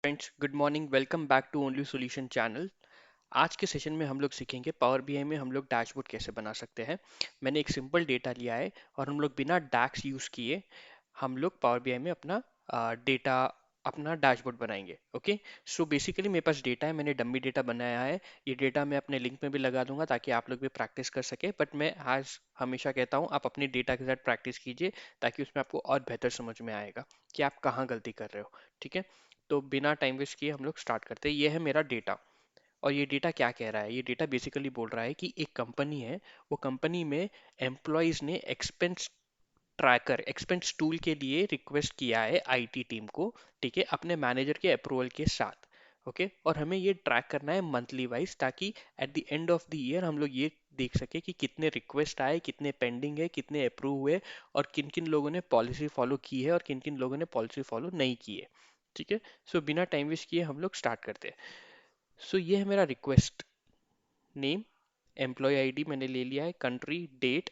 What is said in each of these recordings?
Friends, good morning. Welcome back to Only Solution channel. आज के session में हम लोग सीखेंगे पावर बीआई में हम लोग डैशबोर्ड कैसे बना सकते हैं। मैंने एक सिंपल डेटा लिया है और हम लोग बिना डैक्स यूज़ किए हम लोग पावर बीआई में अपना डेटा अपना डैशबोर्ड बनाएंगे। ओके, सो बेसिकली मेरे पास डेटा है, मैंने डम्मी डेटा बनाया है। ये डेटा मैं अपने लिंक में भी लगा दूंगा ताकि आप लोग भी प्रैक्टिस कर सके, बट मैं आज हमेशा कहता हूँ आप अपनी डेटा के साथ प्रैक्टिस कीजिए ताकि उसमें आपको और बेहतर समझ में आएगा कि आप कहाँ गलती कर रहे हो। ठीक है, तो बिना टाइम वेस्ट किए हम लोग स्टार्ट करते हैं। ये है मेरा डेटा और ये डेटा क्या कह रहा है? ये डेटा बेसिकली बोल रहा है कि एक कंपनी है, वो कंपनी में एम्प्लॉयज ने एक्सपेंस ट्रैकर एक्सपेंस टूल के लिए रिक्वेस्ट किया है आईटी टीम को। ठीक है, अपने मैनेजर के अप्रूवल के साथ। ओके, और हमें ये ट्रैक करना है मंथली वाइज ताकि at the end of the year हम लोग ये देख सके कि कितने रिक्वेस्ट आए, कितने पेंडिंग है, कितने अप्रूव हुए और किन किन लोगों ने पॉलिसी फॉलो की है और किन किन लोगों ने पॉलिसी फॉलो नहीं की है। ठीक है, सो बिना टाइम वेस्ट किए हम लोग स्टार्ट करते हैं। सो ये है मेरा रिक्वेस्ट नेम, एम्प्लॉय आईडी मैंने ले लिया है, कंट्री, डेट,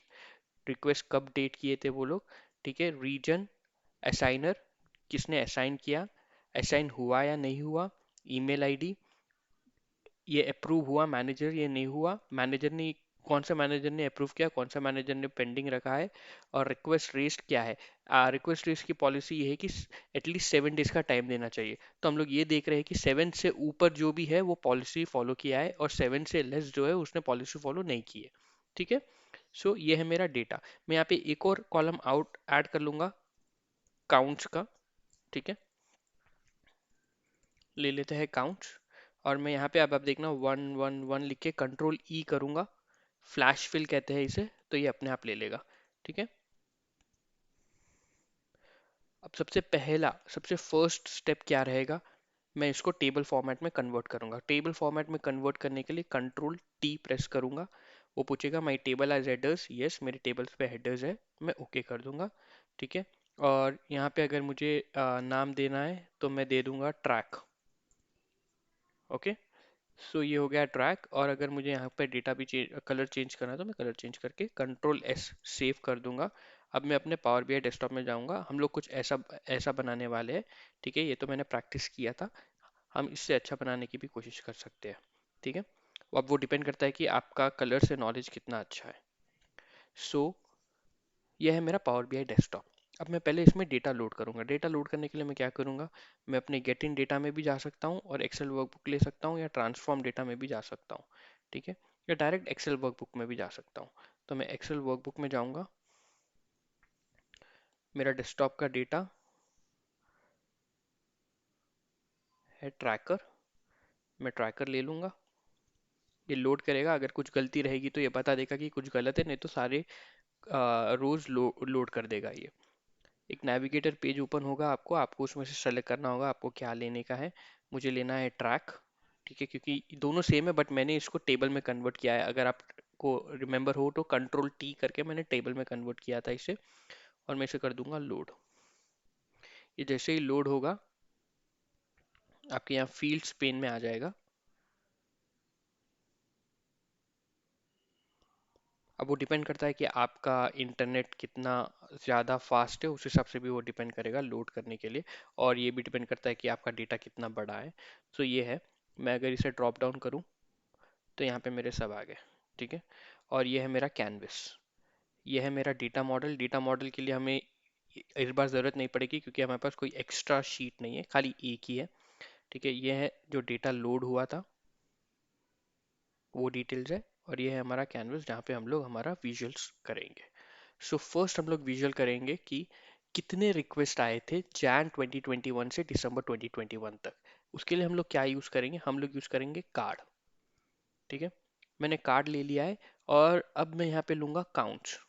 रिक्वेस्ट कब डेट किए थे वो लोग। ठीक है, रीजन, असाइनर, किसने असाइन किया, असाइन हुआ या नहीं हुआ, ईमेल आईडी, ये अप्रूव हुआ मैनेजर, ये नहीं हुआ मैनेजर ने, कौन सा मैनेजर ने अप्रूव किया, कौन सा मैनेजर ने पेंडिंग रखा है, और रिक्वेस्ट रेस्ट क्या है। रिक्वेस्ट रेस्ट की पॉलिसी ये है कि एटलीस्ट 7 डेज का टाइम देना चाहिए। तो हम लोग ये देख रहे हैं कि 7 से ऊपर जो भी है वो पॉलिसी फॉलो किया है और 7 से लेस जो है उसने पॉलिसी फॉलो नहीं की है। ठीक है, सो ये है मेरा डेटा। मैं यहाँ पे एक और कॉलम आउट ऐड कर लूंगा, काउंट्स का। ठीक है, ले लेते हैं काउंट्स। और मैं यहाँ पे अब आप देखना 1 1 1 लिख के कंट्रोल ई करूंगा, फ्लैश फिल कहते हैं इसे, तो ये अपने आप ले लेगा। ठीक है, अब सबसे फर्स्ट स्टेप क्या रहेगा? मैं इसको टेबल फॉर्मेट में कन्वर्ट करूंगा। टेबल फॉर्मेट में कन्वर्ट करने के लिए कंट्रोल टी प्रेस करूंगा। वो पूछेगा my table as headers, yes मेरे टेबल्स पे हेडर्स है, मैं ओके कर दूंगा। ठीक है, और यहाँ पे अगर मुझे नाम देना है तो मैं दे दूंगा ट्रैक। ओके, सो ये हो गया ट्रैक। और अगर मुझे यहाँ पे डेटा भी कलर चेंज करना है तो मैं कलर चेंज करके कंट्रोल एस सेव कर दूंगा। अब मैं अपने पावर बीआई डेस्कटॉप में जाऊंगा। हम लोग कुछ ऐसा ऐसा बनाने वाले हैं। ठीक है, ये तो मैंने प्रैक्टिस किया था, हम इससे अच्छा बनाने की भी कोशिश कर सकते हैं। ठीक है, अब वो डिपेंड करता है कि आपका कलर से नॉलेज कितना अच्छा है। सो यह है मेरा पावर बीआई डेस्कटॉप। अब मैं पहले इसमें डेटा लोड करूंगा। डेटा लोड करने के लिए मैं क्या करूंगा, मैं अपने गेट इन डेटा में भी जा सकता हूँ और एक्सेल वर्कबुक ले सकता हूँ, या ट्रांसफॉर्म डेटा में भी जा सकता हूँ। ठीक है, या डायरेक्ट एक्सेल वर्कबुक में भी जा सकता हूँ। तो मैं एक्सेल वर्कबुक में जाऊंगा, मेरा डेस्कटॉप का डेटा है ट्रैकर, मैं ट्रैकर ले लूंगा। ये लोड करेगा, अगर कुछ गलती रहेगी तो ये बता देगा कि कुछ गलत है, नहीं तो सारे रोज लोड कर देगा ये। एक नेविगेटर पेज ओपन होगा, आपको आपको उसमें से सेलेक्ट करना होगा आपको क्या लेने का है। मुझे लेना है ट्रैक। ठीक है, क्योंकि दोनों सेम है बट मैंने इसको टेबल में कन्वर्ट किया है। अगर आपको रिमेंबर हो तो कंट्रोल टी करके मैंने टेबल में कन्वर्ट किया था इसे। और मैं इसे कर दूंगा लोड। ये जैसे ही लोड होगा आपके यहाँ फील्ड्स पेन में आ जाएगा। अब वो डिपेंड करता है कि आपका इंटरनेट कितना ज़्यादा फास्ट है, उस हिसाब से भी वो डिपेंड करेगा लोड करने के लिए। और ये भी डिपेंड करता है कि आपका डेटा कितना बड़ा है। सो ये है, मैं अगर इसे ड्रॉप डाउन करूँ तो यहाँ पे मेरे सब आ गए। ठीक है, और ये है मेरा कैनवस। ये है मेरा डेटा मॉडल। डेटा मॉडल के लिए हमें इस बार ज़रूरत नहीं पड़ेगी क्योंकि हमारे पास कोई एक्स्ट्रा शीट नहीं है, खाली एक ही है। ठीक है, ये है जो डेटा लोड हुआ था वो डिटेल्स है। और ये है हमारा कैनवस जहाँ पे हम लोग हमारा विजुअल्स करेंगे। सो फर्स्ट हम लोग विजुअल करेंगे कि कितने रिक्वेस्ट आए थे जैन 2021 से दिसंबर 2021 तक। उसके लिए हम लोग क्या यूज़ करेंगे, हम लोग यूज़ करेंगे कार्ड। ठीक है, मैंने कार्ड ले लिया है और अब मैं यहाँ पे लूँगा काउंट्स।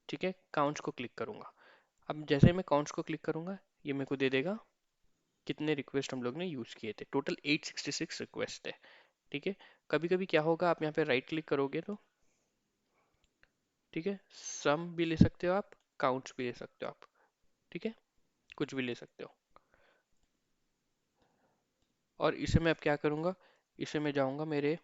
ठीक है, काउंट्स को क्लिक करूँगा। अब जैसे ही मैं काउंट्स को क्लिक करूँगा ये मेरे को दे देगा कितने रिक्वेस्ट हम लोग ने यूज़ किए थे। टोटल 866 रिक्वेस्ट है। ठीक है, कभी कभी क्या होगा, आप यहाँ पे राइट क्लिक करोगे तो ठीक है, सम भी ले सकते हो आप, काउंट्स भी ले सकते हो आप। ठीक है, कुछ भी ले सकते हो। और इसे मैं अब क्या करूँगा, इसे मैं जाऊँगा मेरे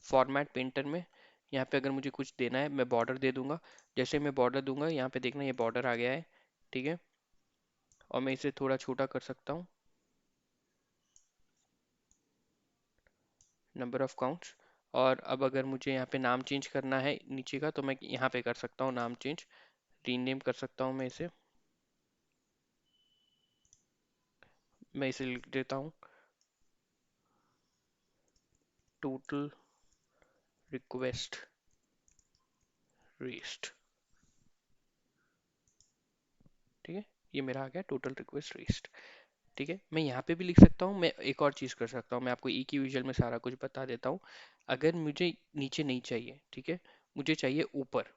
फॉर्मेट पेंटर में। यहाँ पे अगर मुझे कुछ देना है मैं बॉर्डर दे दूंगा। जैसे मैं बॉर्डर दूंगा यहाँ पे देखना ये बॉर्डर आ गया है। ठीक है, और मैं इसे थोड़ा छोटा कर सकता हूँ। Number of counts. और अब अगर मुझे यहाँ पे नाम चेंज करना है नीचे का, तो मैं यहाँ पे कर सकता हूँ नाम चेंज, रीनेम कर सकता हूँ मैं इसे। मैं इसे लिख देता हूँ टोटल रिक्वेस्ट रेस्ट। ठीक है, ये मेरा आ गया टोटल रिक्वेस्ट रेस्ट। ठीक है, मैं यहाँ पे भी लिख सकता हूँ, मैं एक और चीज़ कर सकता हूँ, मैं आपको एक ही विजुअल में सारा कुछ बता देता हूँ। अगर मुझे नीचे नहीं चाहिए, ठीक है, मुझे चाहिए ऊपर,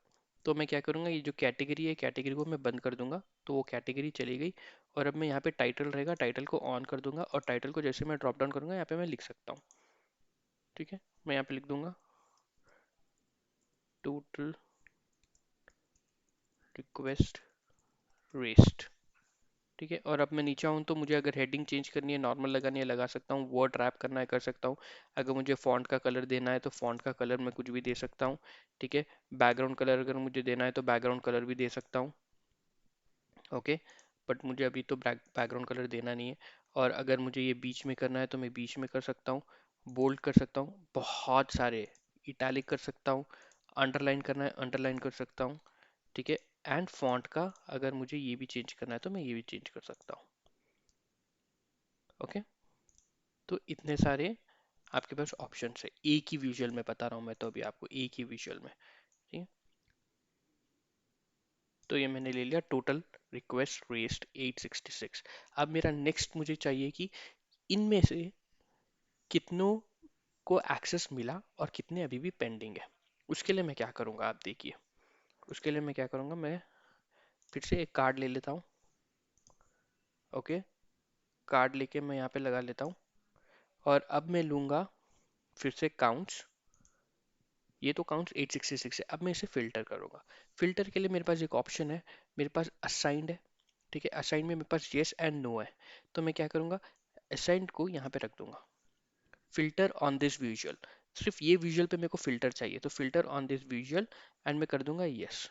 तो मैं क्या करूँगा, ये जो कैटेगरी है कैटेगरी को मैं बंद कर दूंगा, तो वो कैटेगरी चली गई। और अब मैं यहाँ पे टाइटल रहेगा, टाइटल को ऑन कर दूंगा, और टाइटल को जैसे मैं ड्रॉप डाउन करूंगा यहाँ पे मैं लिख सकता हूँ। ठीक है, मैं यहाँ पे लिख दूंगा टोटल रिक्वेस्ट रेस्ट। ठीक है, और अब मैं नीचे आऊँ तो मुझे अगर हेडिंग चेंज करनी है, नॉर्मल लगानी है, लगा सकता हूँ, वर्ड रैप करना है कर सकता हूँ। अगर मुझे फॉन्ट का कलर देना है तो फॉन्ट का कलर मैं कुछ भी दे सकता हूँ। ठीक है, बैकग्राउंड कलर अगर मुझे देना है तो बैकग्राउंड कलर भी दे सकता हूँ। ओके, बट मुझे अभी तो बैकग्राउंड कलर देना नहीं है। और अगर मुझे ये बीच में करना है तो मैं बीच में कर सकता हूँ, बोल्ड कर सकता हूँ, बहुत सारे इटैलिक कर सकता हूँ, अंडरलाइन करना है अंडरलाइन कर सकता हूँ। ठीक है, एंड फॉन्ट का अगर मुझे ये भी चेंज करना है तो मैं ये भी चेंज कर सकता हूँ। ओके, तो इतने सारे आपके पास ऑप्शन है एक ही विजुअल में बता रहा हूँ मैं तो अभी आपको एक ही विजुअल में। ठीक है, तो ये मैंने ले लिया टोटल रिक्वेस्ट रेस्ट 866। अब मेरा नेक्स्ट मुझे चाहिए कि इनमें से कितनों को एक्सेस मिला और कितने अभी भी पेंडिंग है। उसके लिए मैं क्या करूँगा आप देखिए, उसके लिए मैं क्या करूँगा, मैं फिर से एक कार्ड ले लेता हूँ। ओके, कार्ड लेके मैं यहाँ पे लगा लेता हूँ, और अब मैं लूँगा फिर से काउंट्स। ये तो काउंट्स 866 है, अब मैं इसे फिल्टर करूँगा। फिल्टर के लिए मेरे पास एक ऑप्शन है, मेरे पास असाइंड है। ठीक है, असाइन में मेरे पास येस एंड नो है, तो मैं क्या करूँगा, असाइंड को यहाँ पे रख दूंगा, फिल्टर ऑन दिस विजुअल। सिर्फ ये विजुअल पे मेरे को फिल्टर चाहिए, तो filter on this visual, and मैं कर दूंगा यस।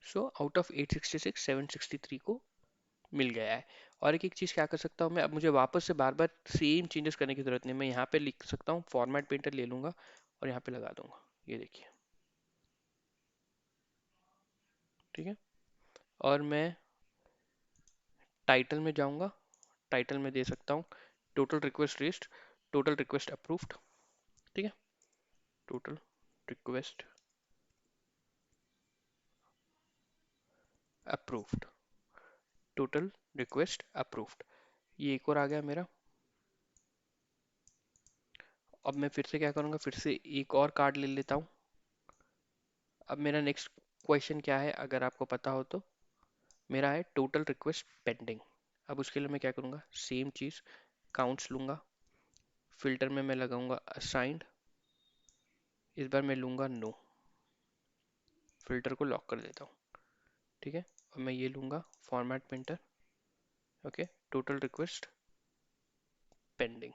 सो आउट ऑफ 866 763 को मिल गया है। और एक एक चीज़ क्या कर सकता हूँ मैं, अब मुझे वापस से बार बार सेम चेंजेस करने की जरूरत नहीं, मैं यहाँ पे लिख सकता हूँ फॉर्मेट पेंटर ले लूंगा और यहाँ पे लगा दूंगा, ये देखिए। ठीक है, और मैं टाइटल में जाऊंगा, टाइटल में दे सकता हूँ total request list, total request approved. ठीक है, total request approved, total request approved, ये एक और आ गया मेरा। अब मैं फिर से क्या करूँगा, फिर से एक और कार्ड ले लेता हूँ। अब मेरा नेक्स्ट क्वेश्चन क्या है अगर आपको पता हो तो, मेरा है टोटल रिक्वेस्ट पेंडिंग। अब उसके लिए मैं क्या करूँगा, सेम चीज़, काउंट्स लूँगा, फिल्टर में मैं लगाऊंगा असाइंड, इस बार मैं लूँगा नो, फिल्टर को लॉक कर देता हूँ। ठीक है, अब मैं ये लूँगा format painter. Okay, total request pending,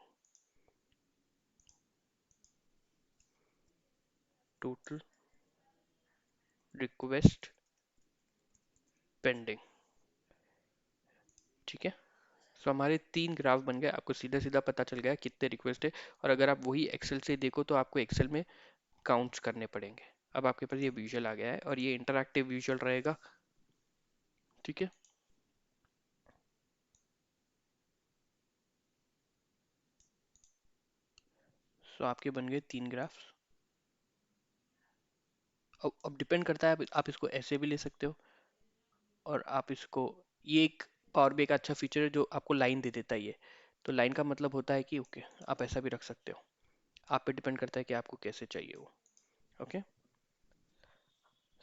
total request pending. ठीक है, सो हमारे तीन ग्राफ बन गए, आपको सीधा सीधा पता चल गया कितने रिक्वेस्ट है। और अगर आप वही एक्सेल से देखो तो आपको एक्सेल में काउंट्स करने पड़ेंगे। अब आपके पास ये विजुअल आ गया है और ये इंटरैक्टिव विजुअल रहेगा। ठीक है, सो आपके बन गए तीन ग्राफ्स। अब डिपेंड करता है, आप इसको ऐसे भी ले सकते हो, और आप इसको, ये एक पावर बी का अच्छा फीचर है जो आपको लाइन दे देता है ये, तो लाइन का मतलब होता है कि ओके आप ऐसा भी रख सकते हो, आप पे डिपेंड करता है कि आपको कैसे चाहिए वो। ओके,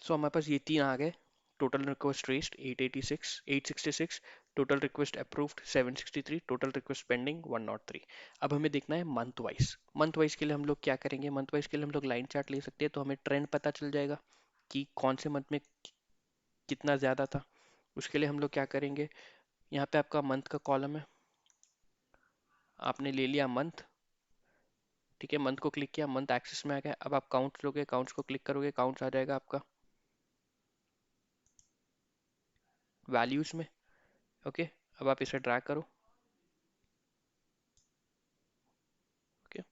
सो हमारे पास ये तीन आ गए, total request raised 886 866, total request approved 763, total request pending 103। अब हमें देखना है मंथ वाइज। मंथ वाइज के लिए हम लोग क्या करेंगे, मंथ वाइज के लिए हम लोग लाइन चार्ट ले सकते हैं, तो हमें ट्रेंड पता चल जाएगा कि कौन से मंथ में कितना ज़्यादा था। उसके लिए हम लोग क्या करेंगे, यहाँ पे आपका मंथ का कॉलम है, आपने ले लिया मंथ। ठीक है, मंथ को क्लिक किया, मंथ एक्सेस में आ गया। अब आप काउंट लोगे, काउंट्स को क्लिक करोगे, काउंट्स आ जाएगा आपका वैल्यूज में। ओके, अब आप इसे ड्रैग करो। ओके,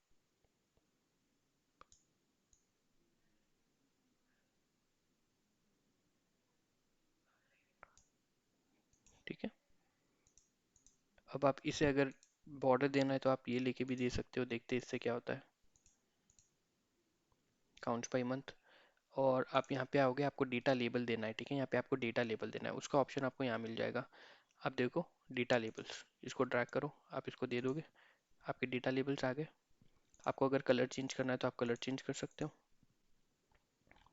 अब आप इसे अगर बॉर्डर देना है तो आप ये लेके भी दे सकते हो, देखते हैं इससे क्या होता है। Counts by month. और आप यहाँ पे आओगे, आपको डेटा लेबल देना है, ठीक है, यहाँ पे आपको डेटा लेबल देना है, उसका ऑप्शन आपको यहाँ मिल जाएगा। आप देखो डेटा लेबल्स, इसको ड्रैग करो, आप इसको दे दोगे, आपके डेटा लेबल्स आ गए। आपको अगर कलर चेंज करना है तो आप कलर चेंज कर सकते हो,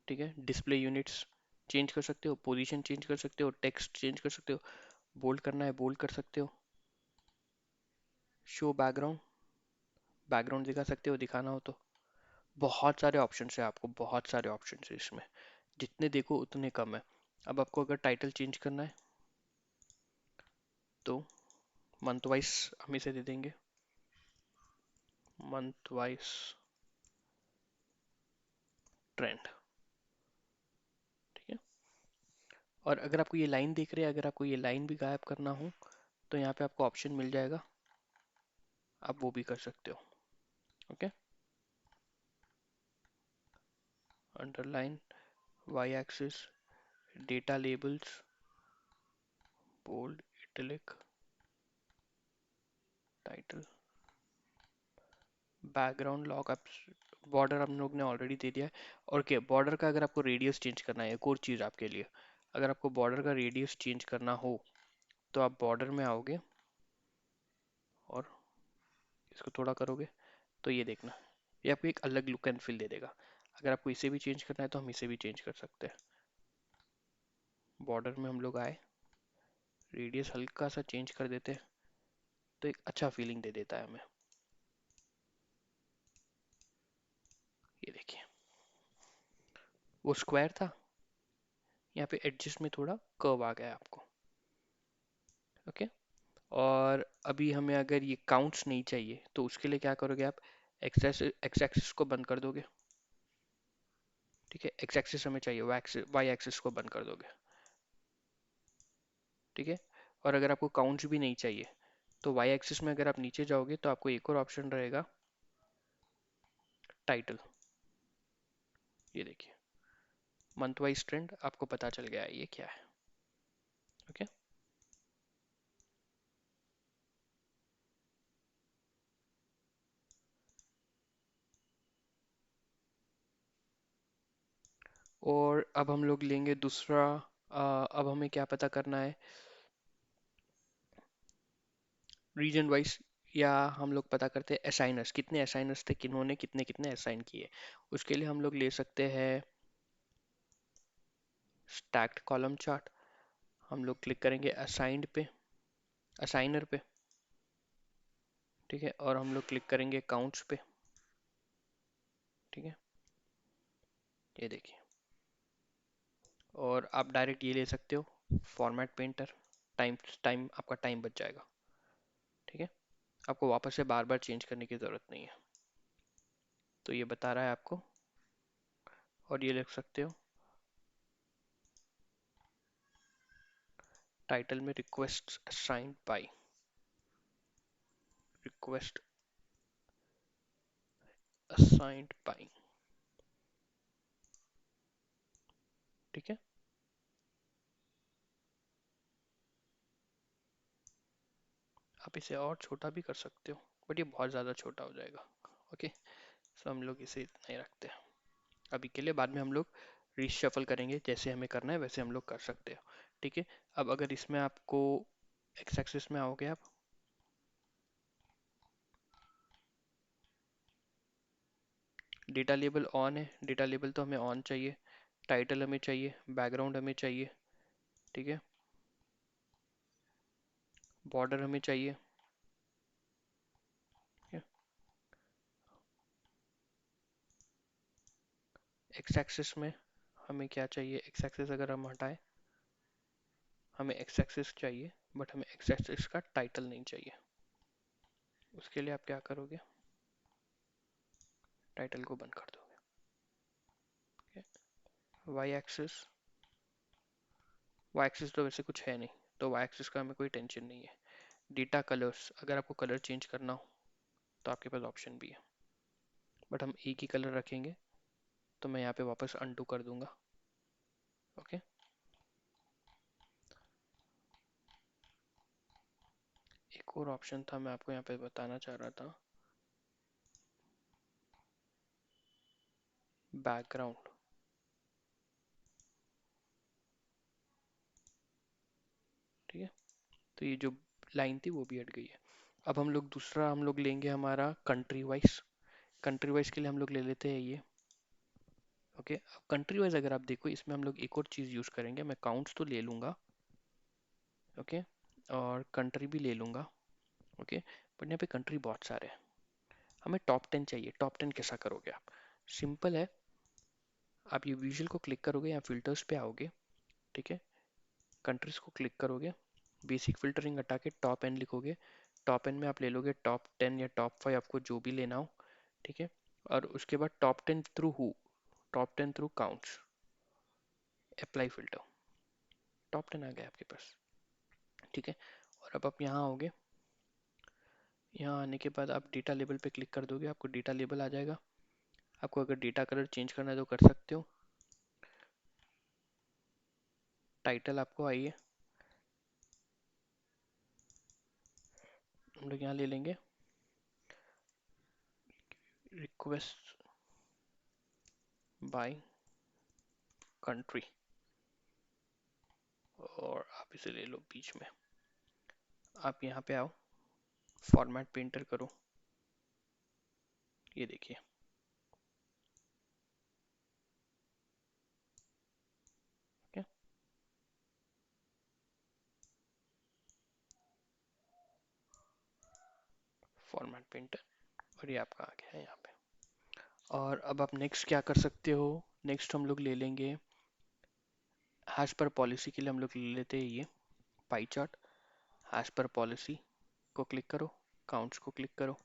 ठीक है। डिस्प्ले यूनिट्स चेंज कर सकते हो, पोजीशन चेंज कर सकते हो, टेक्स्ट चेंज कर सकते हो, बोल्ड करना है बोल्ड कर सकते हो, शो बैकग्राउंड, बैकग्राउंड दिखा सकते हो दिखाना हो तो। बहुत सारे ऑप्शन है, आपको बहुत सारे ऑप्शन है इसमें, जितने देखो उतने कम है। अब आपको अगर टाइटल चेंज करना है तो मंथ वाइज हम इसे दे देंगे, मंथ वाइज ट्रेंड, ठीक है। और अगर आपको ये लाइन देख रहे हैं, अगर आपको ये लाइन भी गायब करना हो तो यहाँ पे आपको ऑप्शन मिल जाएगा, आप वो भी कर सकते हो, okay. Underline, Y axis, data labels, bold, italic, title, background lock up, border हम लोग ने ऑलरेडी दे दिया है। और क्या बॉर्डर का अगर आपको रेडियस चेंज करना है, एक और चीज़ आपके लिए, अगर आपको बॉर्डर का रेडियस चेंज करना हो तो आप बॉर्डर में आओगे और इसको थोड़ा करोगे तो ये देखना, ये आपको एक अलग लुक एंड फील दे देगा। अगर आपको इसे भी चेंज करना है तो हम इसे भी चेंज कर सकते हैं। बॉर्डर में हम लोग आए, रेडियस हल्का सा चेंज कर देते हैं तो एक अच्छा फीलिंग दे देता है हमें। ये देखिए वो स्क्वायर था, यहाँ पे एडजस्ट में थोड़ा कर्व आ गया आपको, ओके। और अभी हमें अगर ये काउंट्स नहीं चाहिए तो उसके लिए क्या करोगे आप, एक्स एक्सिस को बंद कर दोगे, ठीक है। एक्स एक्सिस हमें चाहिए, वाई एक्सिस को बंद कर दोगे, ठीक है। और अगर आपको काउंट्स भी नहीं चाहिए तो वाई एक्सिस में अगर आप नीचे जाओगे तो आपको एक और ऑप्शन रहेगा, टाइटल। ये देखिए मंथ वाइज ट्रेंड, आपको पता चल गया है ये क्या है, ओके। और अब हम लोग लेंगे दूसरा, अब हमें क्या पता करना है, रीजन वाइज, या हम लोग पता करते हैं असाइनर्स, कितने असाइनर्स थे, किन्होंने कितने कितने असाइन किए। उसके लिए हम लोग ले सकते हैं स्टैक्ड कॉलम चार्ट। हम लोग क्लिक करेंगे असाइंड पे, असाइनर पे, ठीक है। और हम लोग क्लिक करेंगे काउंट्स पे, ठीक है। ये देखिए, और आप डायरेक्ट ये ले सकते हो फॉर्मेट पेंटर, टाइम टाइम आपका टाइम बच जाएगा, ठीक है। आपको वापस से बार बार चेंज करने की ज़रूरत नहीं है। तो ये बता रहा है आपको, और ये लिख सकते हो टाइटल में request assigned by, request assigned by, ठीक है। आप इसे और छोटा भी कर सकते हो बट ये बहुत ज़्यादा छोटा हो जाएगा, ओके। सो हम लोग इसे इतना ही रखते हैं अभी के लिए, बाद में हम लोग रीशफल करेंगे, जैसे हमें करना है वैसे हम लोग कर सकते हो, ठीक है। अब अगर इसमें आपको एक्स एक्सिस में आओगे आप, डेटा लेबल ऑन है, डेटा लेबल तो हमें ऑन चाहिए, टाइटल हमें चाहिए, बैकग्राउंड हमें चाहिए, ठीक है। बॉर्डर हमें चाहिए, एक्स एक्सिस में हमें क्या चाहिए, एक्स एक्सिस अगर हम हटाएं, हमें एक्स एक्सिस चाहिए बट हमें एक्स एक्सिस का टाइटल नहीं चाहिए। उसके लिए आप क्या करोगे, टाइटल को बंद कर दोगे। वाई एक्सिस, वाई एक्सिस तो वैसे कुछ है नहीं, तो वाई एक्सिस का हमें कोई टेंशन नहीं है। डेटा कलर्स, अगर आपको कलर चेंज करना हो तो आपके पास ऑप्शन भी है, बट हम एक ही कलर रखेंगे। तो मैं यहाँ पे वापस अनडू कर दूंगा, ओके। एक एक और ऑप्शन था, मैं आपको यहाँ पे बताना चाह रहा था, बैकग्राउंड। ठीक है, तो ये जो लाइन थी वो भी हट गई है। अब हम लोग दूसरा हम लोग लेंगे हमारा कंट्री वाइज। कंट्री वाइज के लिए हम लोग ले लेते हैं ये। ओके, अब कंट्री वाइज अगर आप देखो, इसमें हम लोग एक और चीज़ यूज़ करेंगे। मैं काउंट्स तो ले लूँगा, ओके, और कंट्री भी ले लूँगा, ओके, बट यहाँ पे कंट्री बहुत सारे हैं। हमें टॉप 10 चाहिए। टॉप 10 कैसा करोगे आप? सिंपल है, आप ये विजुअल को क्लिक करोगे या फिल्टर्स पे आओगे, ठीक है, कंट्रीज को क्लिक करोगे, बेसिक फिल्टरिंग हटा के टॉप एन लिखोगे। टॉप एन में आप ले लोगे टॉप 10 या टॉप 5, आपको जो भी लेना हो, ठीक है, और उसके बाद top 10 through who, top 10 through counts, apply filter, top 10 आ गया आपके पास, ठीक है। और अब आप यहाँ आओगे, यहाँ आने के बाद आप डेटा लेबल पे क्लिक कर दोगे, आपको डेटा लेबल आ जाएगा। आपको अगर डेटा कलर चेंज करना है तो कर सकते हो। टाइटल आपको आइए, हम लोग यहाँ ले लेंगे रिक्वेस्ट बाय कंट्री, और आप इसे ले लो बीच में। आप यहाँ पे आओ, फॉर्मेट पेंटर करो, ये देखिए, क्या फॉर्मेट पेंटर, और ये आपका आ गया है यहाँ पे। और अब आप नेक्स्ट क्या कर सकते हो? नेक्स्ट हम लोग ले लेंगे हैश पर पॉलिसी के लिए, हम लोग ले लेते हैं ये पाई चार्ट। हैश पर पॉलिसी को क्लिक करो, काउंट्स को क्लिक करो,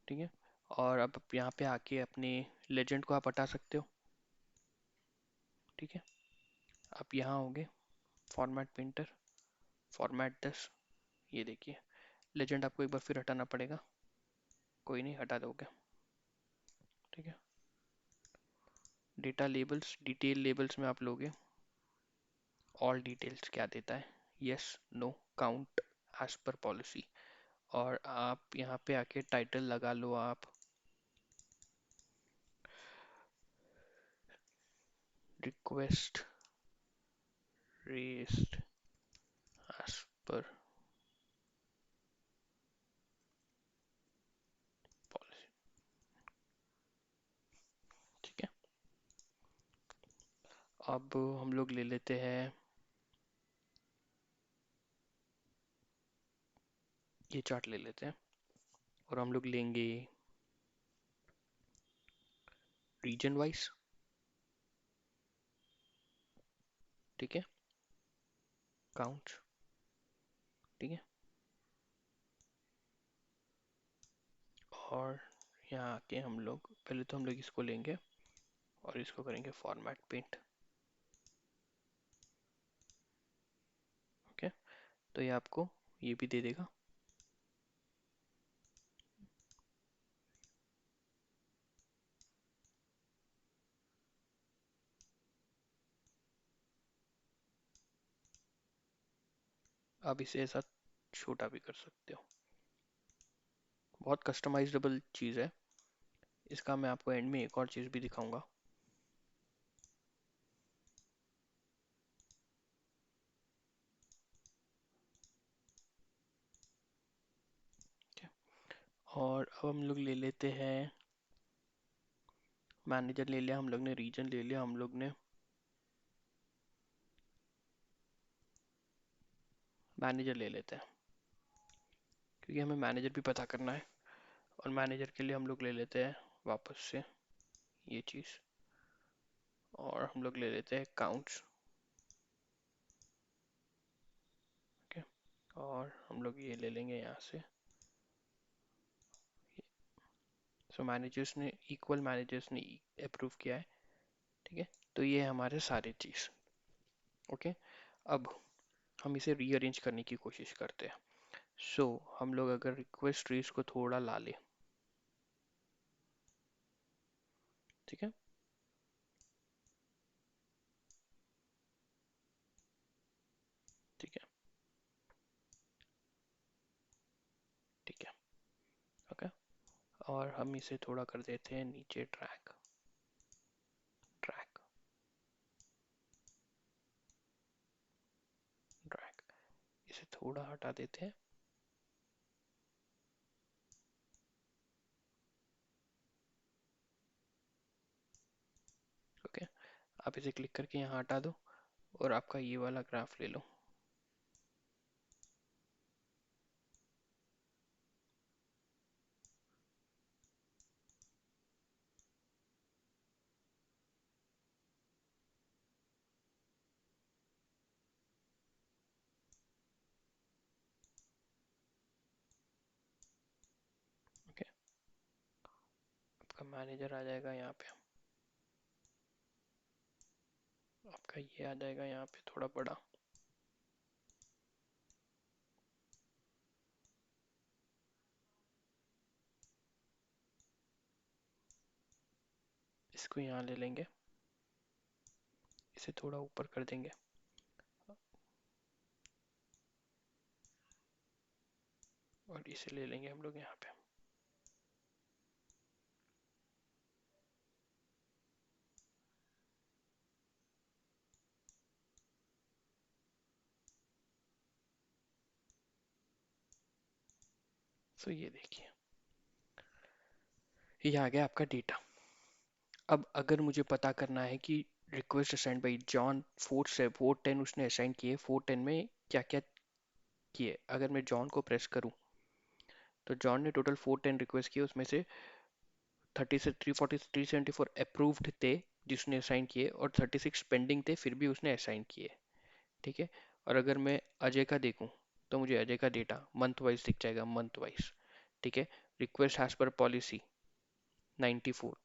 ठीक है, और अब यहाँ पे आके अपने लेजेंड को आप हटा सकते हो, ठीक है। आप यहाँ होगे, फॉर्मेट पेंटर, फॉर्मेट दिस, ये देखिए लेजेंड आपको एक बार फिर हटाना पड़ेगा, कोई नहीं, हटा दोगे, ठीक है। डेटा लेबल्स, डिटेल लेबल्स में आप लोगे ऑल डिटेल्स, क्या देता है, yes, no, count, as per policy, और आप यहाँ पे आके टाइटल लगा लो आप, request raised as per policy, ठीक है। अब हम लोग ले लेते हैं ये चार्ट ले लेते हैं, और हम लोग लेंगे रीजन वाइज, ठीक है, काउंट, ठीक है, और यहाँ आके हम लोग पहले तो हम लोग इसको लेंगे और इसको करेंगे फॉर्मेट पेंट, ओके, तो ये आपको ये भी दे देगा, आप इसे ऐसा छोटा भी कर सकते हो, बहुत कस्टमाइजेबल चीज़ है। इसका मैं आपको एंड में एक और चीज़ भी दिखाऊंगा, ठीक है। और अब हम लोग ले लेते हैं मैनेजर, ले लिया हम लोग ने, रीजन ले लिया हम लोग ने, मैनेजर ले लेते हैं क्योंकि हमें मैनेजर भी पता करना है। और मैनेजर के लिए हम लोग ले लेते हैं वापस से ये चीज़, और हम लोग ले लेते हैं काउंट्स, ओके, और हम लोग ये ले लेंगे यहाँ से। सो मैनेजर्स ने, इक्वल मैनेजर्स ने अप्रूव किया है, ठीक है, तो ये हमारे सारे चीज़, ओके। अब हम इसे रीअरेंज करने की कोशिश करते हैं। सो हम लोग अगर रिक्वेस्ट ट्रीज को थोड़ा ला ले, ठीक है, ठीक है, और हम इसे थोड़ा कर देते हैं नीचे, ट्रैक ट्रैक ट्रैक, इसे थोड़ा हटा देते हैं। ओके, आप इसे क्लिक करके यहाँ हटा दो और आपका ये वाला ग्राफ ले लो। ओके, आपका मैनेजर आ जाएगा यहाँ पे, आपका ये आ जाएगा यहाँ पे थोड़ा बड़ा। इसको यहाँ ले लेंगे, इसे थोड़ा ऊपर कर देंगे और इसे ले लेंगे हम लोग यहाँ पे। तो ये देखिए, ये आ गया आपका डेटा। अब अगर मुझे पता करना है कि रिक्वेस्ट असाइंड बाई जॉन 410 उसने असाइन किए, 410 में क्या क्या किए, अगर मैं जॉन को प्रेस करूं तो जॉन ने टोटल 410 रिक्वेस्ट किए, उसमें से 30 से 340 374 अप्रूव्ड थे जिसने असाइन किए, और 36 पेंडिंग थे फिर भी उसने असाइन किए। ठीक है, और अगर मैं अजय का देखूं तो मुझे अजय का डेटा मंथ वाइज दिख जाएगा, मंथ वाइज। ठीक है, रिक्वेस्ट एज पर पॉलिसी 94।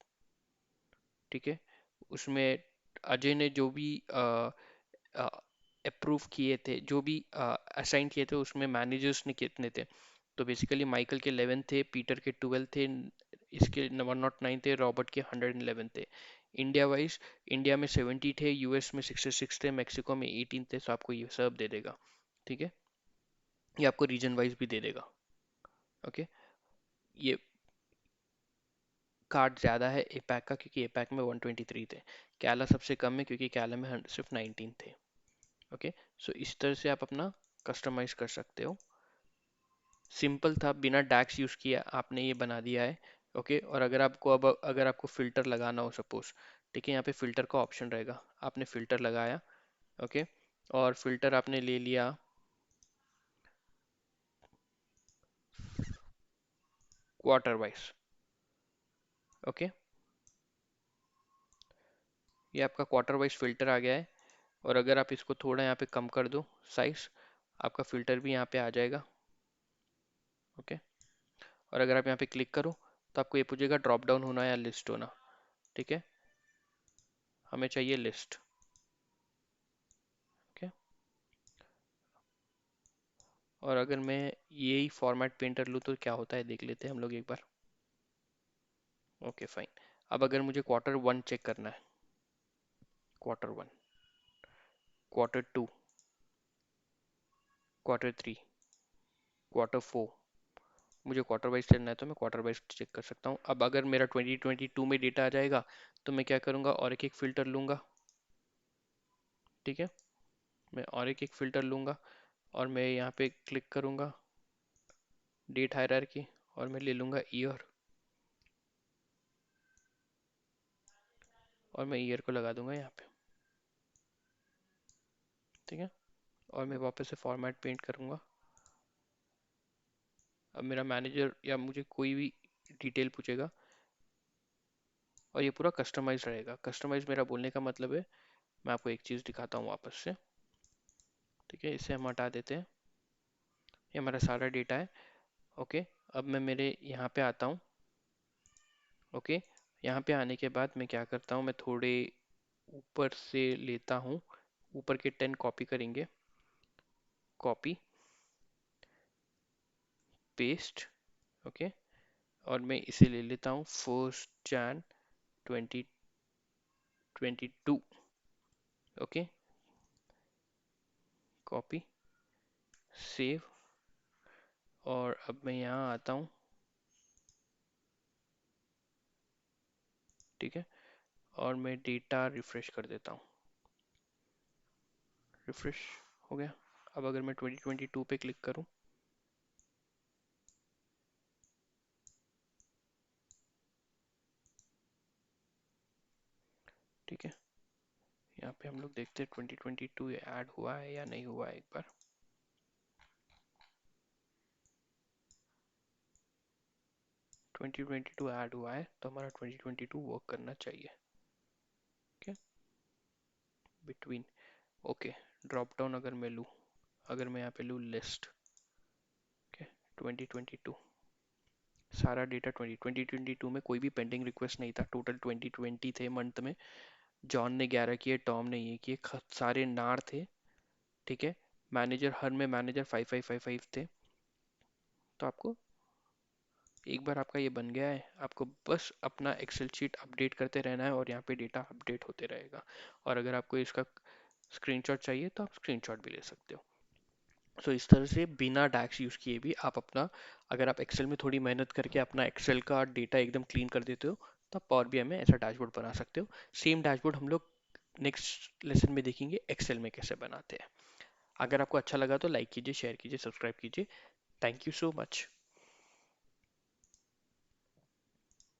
ठीक है, उसमें अजय ने जो भी अप्रूव किए थे, जो भी असाइन किए थे, उसमें मैनेजर्स ने कितने थे, तो बेसिकली माइकल के 11 थे, पीटर के 12 थे, इसके 109 थे, रॉबर्ट के 111 थे। इंडिया वाइज, इंडिया में 70 थे, यूएस में 66 थे, मेक्सिको में 18 थे, तो आपको ये सब दे देगा। ठीक है, ये आपको रीजन वाइज भी दे देगा। ओके, ये कार्ड ज़्यादा है एपैक का, क्योंकि एपैक में 123 थे। कैला सबसे कम है क्योंकि कैला में सिर्फ 19 थे। ओके, सो इस तरह से आप अपना कस्टमाइज कर सकते हो। सिंपल था, बिना डैक्स यूज़ किया आपने ये बना दिया है। ओके, और अगर आपको अब अगर आपको फ़िल्टर लगाना हो सपोज, ठीक है, यहाँ पे फ़िल्टर का ऑप्शन रहेगा, आपने फ़िल्टर लगाया। ओके, और फ़िल्टर आपने ले लिया क्वार्टर वाइज। ओके, ये आपका क्वार्टर वाइज फ़िल्टर आ गया है। और अगर आप इसको थोड़ा यहाँ पे कम कर दो साइज, आपका फ़िल्टर भी यहाँ पे आ जाएगा। ओके, और अगर आप यहाँ पे क्लिक करो तो आपको ये पूछेगा ड्रॉप डाउन होना या लिस्ट होना। ठीक है, हमें चाहिए लिस्ट। ओके, और अगर मैं यही फॉर्मेट पेंटर लूँ तो क्या होता है देख लेते हैं हम लोग एक बार। ओके फाइन, अब अगर मुझे क्वार्टर वन चेक करना है, quarter one, quarter two, quarter three, quarter four, मुझे क्वार्टर वाइज चलना है तो मैं क्वार्टर वाइज चेक कर सकता हूँ। अब अगर मेरा 2022 में डेटा आ जाएगा तो मैं क्या करूँगा, और एक एक फ़िल्टर लूँगा। ठीक है, मैं और एक एक फ़िल्टर लूँगा और मैं यहाँ पे क्लिक करूँगा डेट हायरार्की, और मैं ले लूँगा ईयर, और मैं ईयर को लगा दूंगा यहाँ पे। ठीक है, और मैं वापस से फॉर्मेट पेंट करूँगा। अब मेरा मैनेजर या मुझे कोई भी डिटेल पूछेगा और ये पूरा कस्टमाइज रहेगा। कस्टमाइज मेरा बोलने का मतलब है, मैं आपको एक चीज़ दिखाता हूँ वापस से। ठीक है, इसे हम हटा देते हैं, ये हमारा सारा डेटा है। ओके, अब मैं मेरे यहाँ पे आता हूँ। ओके, यहाँ पे आने के बाद मैं क्या करता हूँ, मैं थोड़े ऊपर से लेता हूँ, ऊपर के 10 कॉपी करेंगे, कॉपी पेस्ट। ओके, और मैं इसे ले लेता हूँ 1 जन 2022। ओके, कॉपी, सेव, और अब मैं यहाँ आता हूँ ठीक है, और मैं डेटा रिफ्रेश कर देता हूँ। रिफ्रेश हो गया। अब अगर मैं 2022 पे क्लिक करूँ, ठीक है, यहाँ पे हम लोग देखते हैं 2022 ऐड हुआ है या नहीं हुआ है एक बार। 2022 ऐड हुआ है तो हमारा 2022 वर्क करना चाहिए। Okay, between, okay, drop down अगर मैं लूँ, अगर मैं यहाँ पे लूँ लिस्ट, ओके, 2022 सारा डेटा 2022 में कोई भी पेंडिंग रिक्वेस्ट नहीं था, टोटल 2020 थे मंथ में। जॉन ने 11 किए, टॉम ने ये किए, सारे नार थे, ठीक है। मैनेजर, हर में मैनेजर 5555 थे। तो आपको एक बार आपका ये बन गया है, आपको बस अपना एक्सेल शीट अपडेट करते रहना है और यहाँ पे डेटा अपडेट होते रहेगा। और अगर आपको इसका स्क्रीनशॉट चाहिए तो आप स्क्रीनशॉट भी ले सकते हो। सो इस तरह से बिना डैक्स यूज़ किए भी आप अपना, अगर आप एक्सेल में थोड़ी मेहनत करके अपना एक्सेल का डेटा एकदम क्लीन कर देते हो, तो आप पावर बीआई में ऐसा डैशबोर्ड बना सकते हो। सेम डैशबोर्ड हम लोग नेक्स्ट लेसन में देखेंगे एक्सेल में कैसे बनाते हैं। अगर आपको अच्छा लगा तो लाइक कीजिए, शेयर कीजिए, सब्सक्राइब कीजिए। Thank you so much.